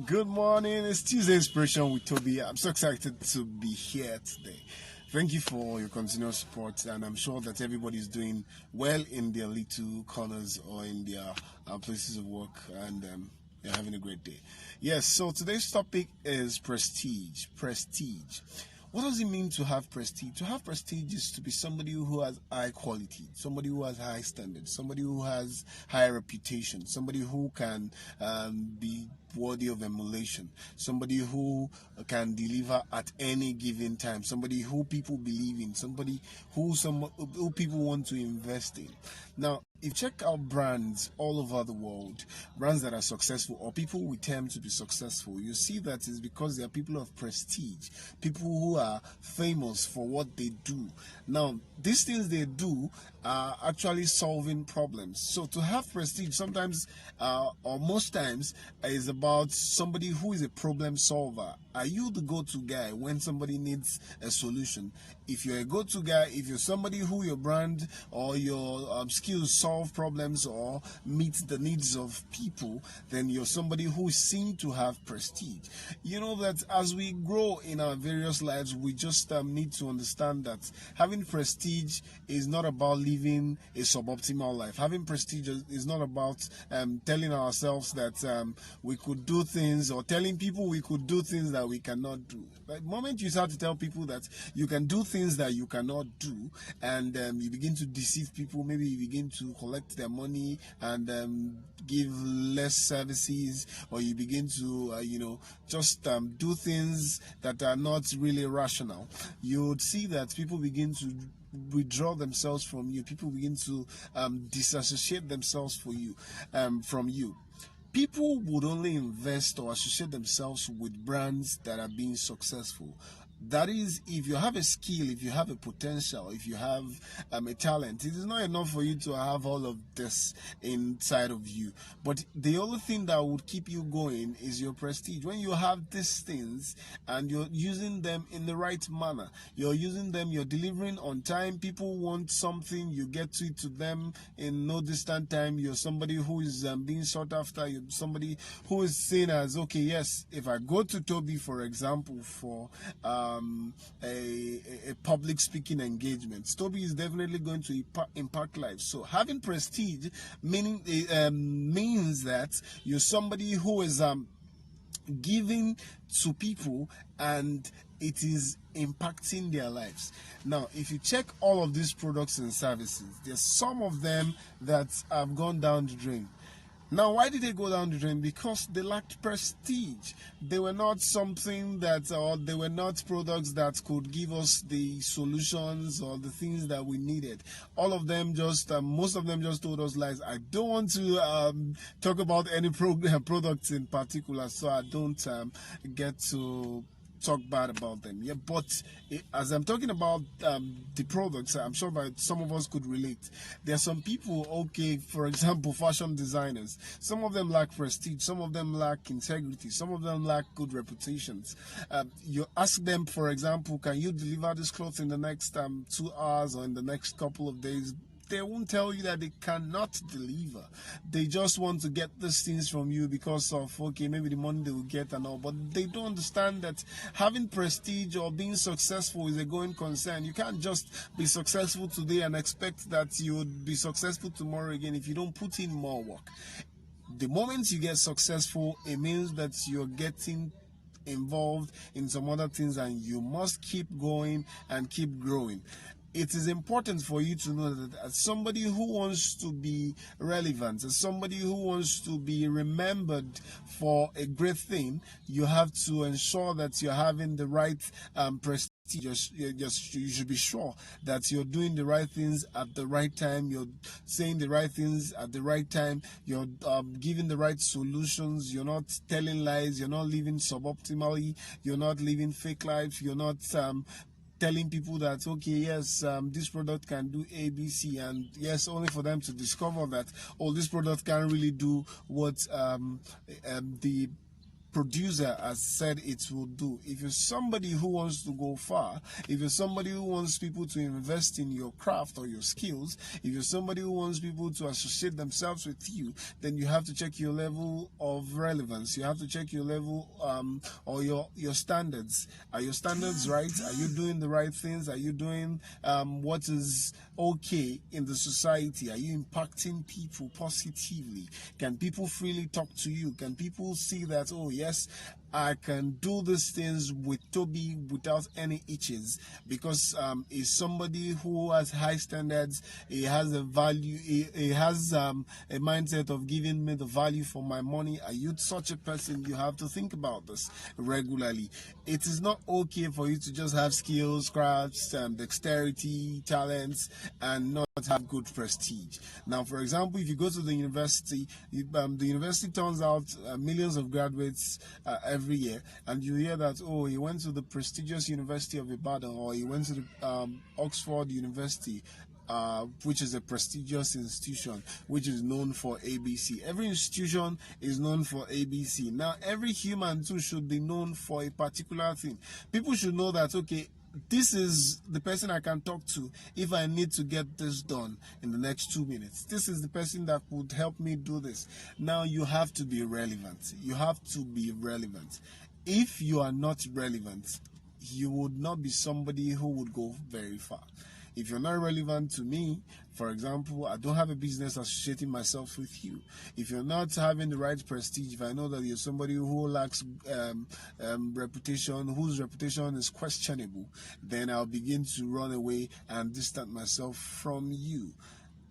Good morning. It's Tuesday Inspiration with Toby. I'm so excited to be here today. Thank you for your continuous support, and I'm sure that everybody's doing well in their little corners or in their places of work, and you're having a great day. Yes, so today's topic is prestige. Prestige. What does it mean to have prestige? To have prestige is to be somebody who has high quality, somebody who has high standards, somebody who has high reputation, somebody who can be worthy of emulation, somebody who can deliver at any given time, somebody who people believe in, somebody who people want to invest in. Now, if you check out brands all over the world, brands that are successful or people we term to be successful, you see that it's because they are people of prestige, people who are famous for what they do. Now, these things they do are actually solving problems. So to have prestige sometimes or most times is about somebody who is a problem solver. Are you the go-to guy when somebody needs a solution? If you're a go-to guy, if you're somebody who your brand or your skills solve problems or meet the needs of people, then you're somebody who is seen to have prestige. You know that as we grow in our various lives, we just need to understand that having prestige is not about living a suboptimal life. Having prestige is not about telling ourselves that we could do things or telling people we could do things that we cannot do. The moment you start to tell people that you can do things that you cannot do, and you begin to deceive people, maybe you begin to collect their money and give less services, or you begin to just do things that are not really rational, you would see that people begin to withdraw themselves from you. People begin to disassociate themselves from you. People would only invest or associate themselves with brands that are being successful. That is, if you have a skill, if you have a potential, if you have a talent, it is not enough for you to have all of this inside of you. But the only thing that would keep you going is your prestige. When you have these things and you're using them in the right manner, you're using them, you're delivering on time, people want something, you get to them in no distant time, you're somebody who is being sought after, you're somebody who is seen as, okay, yes, if I go to Toby, for example, for a public speaking engagement, Toby is definitely going to impact lives. So having prestige means that you're somebody who is giving to people and it is impacting their lives. Now, if you check all of these products and services, there's some of them that have gone down the drain. Now, why did they go down the drain? Because they lacked prestige. They were not something that, or they were not products that could give us the solutions or the things that we needed. All of them most of them just told us lies. I don't want to talk about any products in particular, so I don't get to talk bad about them. Yeah, but as I'm talking about the products, I'm sure that some of us could relate. There are some people, okay, for example, fashion designers. Some of them lack prestige. Some of them lack integrity. Some of them lack good reputations. You ask them, for example, can you deliver this cloth in the next 2 hours or in the next couple of days? They won't tell you that they cannot deliver. They just want to get these things from you because of, okay, maybe the money they will get and all, but they don't understand that having prestige or being successful is a going concern. You can't just be successful today and expect that you would be successful tomorrow again if you don't put in more work. The moment you get successful, it means that you're getting involved in some other things and you must keep going and keep growing. It is important for you to know that as somebody who wants to be relevant, as somebody who wants to be remembered for a great thing, you have to ensure that you're having the right prestige. You should be sure that you're doing the right things at the right time, you're saying the right things at the right time, you're giving the right solutions, you're not telling lies, you're not living suboptimally, you're not living fake life, you're not telling people that, okay, yes, this product can do ABC, and yes, only for them to discover that, oh, this product can't really do what the producer has said it will do. If you're somebody who wants to go far, if you're somebody who wants people to invest in your craft or your skills, if you're somebody who wants people to associate themselves with you, then you have to check your level of relevance. You have to check your level or your standards. Are your standards right? Are you doing the right things? Are you doing what is okay in the society? Are you impacting people positively? Can people freely talk to you? Can people see that, oh yes, I can do these things with Toby without any itches, because he's somebody who has high standards. He has a value. He has a mindset of giving me the value for my money. Are you such a person? You have to think about this regularly. It is not okay for you to just have skills, crafts, dexterity, talents, and not have good prestige. Now, for example, if you go to the university, the university turns out millions of graduates every year, and you hear that, oh, he went to the prestigious University of Ibadan, or he went to the Oxford University, which is a prestigious institution, which is known for ABC. Every institution is known for ABC. Now, every human too should be known for a particular thing. People should know that, okay, this is the person I can talk to if I need to get this done in the next 2 minutes. This is the person that would help me do this. Now, you have to be relevant. You have to be relevant. If you are not relevant, you would not be somebody who would go very far. If you're not relevant to me, for example, I don't have a business associating myself with you. If you're not having the right prestige, if I know that you're somebody who lacks reputation, whose reputation is questionable, then I'll begin to run away and distance myself from you.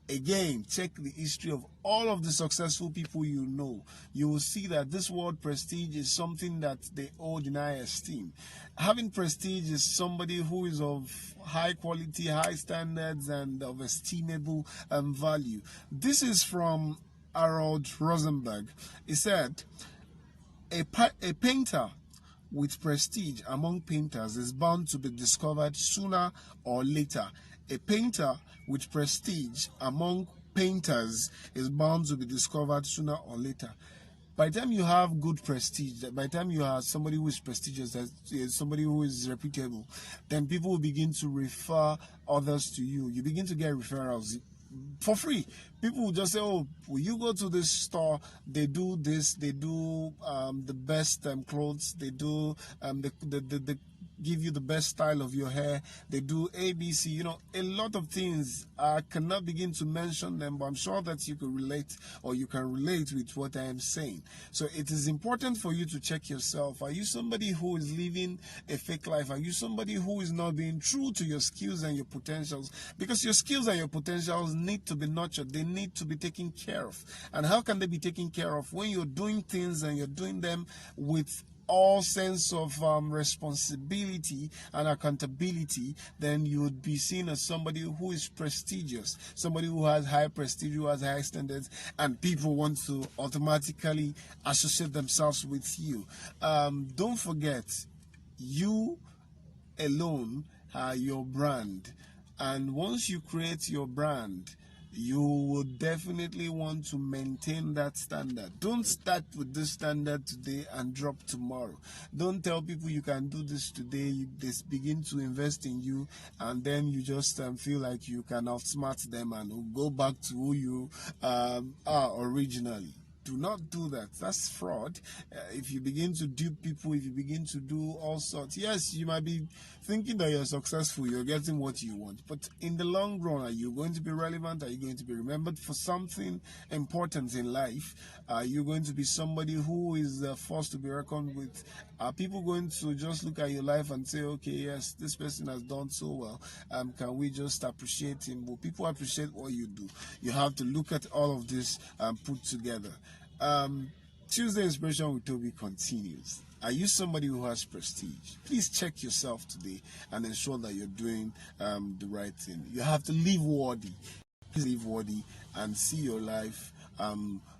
Again, check the history of all of the successful people you know. You will see that this word prestige is something that they hold in high esteem. Having prestige is somebody who is of high quality, high standards, and of estimable value. This is from Harold Rosenberg. He said, a painter with prestige among painters is bound to be discovered sooner or later. A painter with prestige among painters is bound to be discovered sooner or later. By the time you have good prestige, by the time you are somebody who is prestigious, somebody who is reputable, then people will begin to refer others to you. You begin to get referrals for free. People will just say, oh, will you go to this store? They do this, they do the best clothes, they do the give you the best style of your hair, they do ABC, a lot of things. I cannot begin to mention them, but I'm sure that you can relate, or you can relate with what I am saying. So it is important for you to check yourself. Are you somebody who is living a fake life? Are you somebody who is not being true to your skills and your potentials? Because your skills and your potentials need to be nurtured. They need to be taken care of. And how can they be taken care of? When you're doing things and you're doing them with all sense of responsibility and accountability, then you would be seen as somebody who is prestigious, somebody who has high prestige, who has high standards, and people want to automatically associate themselves with you. Don't forget, you alone are your brand, and once you create your brand, you would definitely want to maintain that standard. Don't start with this standard today and drop tomorrow. Don't tell people you can do this today. They begin to invest in you, and then you just feel like you can outsmart them and go back to who you are originally. Do not do that. That's fraud. If you begin to dupe people, if you begin to do all sorts, yes, you might be thinking that you're successful, you're getting what you want. But in the long run, are you going to be relevant? Are you going to be remembered for something important in life? Are you going to be somebody who is forced to be reckoned with? Are people going to just look at your life and say, okay, yes, this person has done so well. Can we just appreciate him? Will people appreciate what you do? You have to look at all of this and put together. Tuesday Inspiration with Toby continues. Are you somebody who has prestige? Please check yourself today and ensure that you're doing the right thing. You have to live worthy. Please live worthy and see your life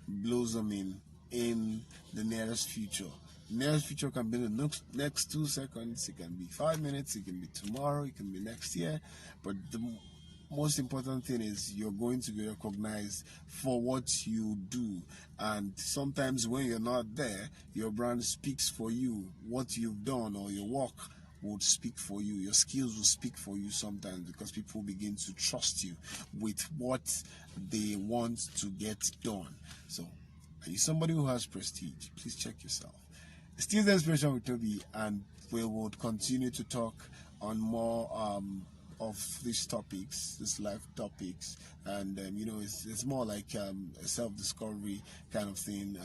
blossoming in the nearest future. The nearest future can be the next 2 seconds. It can be 5 minutes. It can be tomorrow. It can be next year. But most important thing is you're going to be recognized for what you do. And sometimes when you're not there, your brand speaks for you. What you've done or your work would speak for you. Your skills will speak for you sometimes, because people begin to trust you with what they want to get done. So, are you somebody who has prestige? Please check yourself. Still the inspiration with Toby, and we will continue to talk on more of these topics, these life topics, and it's more like a self-discovery kind of thing,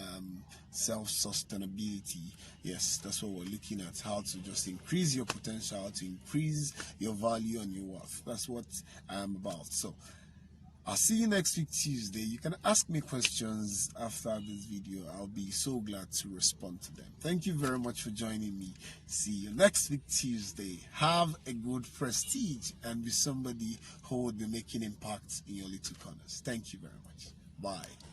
self-sustainability. Yes, that's what we're looking at, how to just increase your potential, how to increase your value and your worth. That's what I'm about. So I'll see you next week, Tuesday. You can ask me questions after this video. I'll be so glad to respond to them. Thank you very much for joining me. See you next week, Tuesday. Have a good prestige and be somebody who will be making impact in your little corners. Thank you very much. Bye.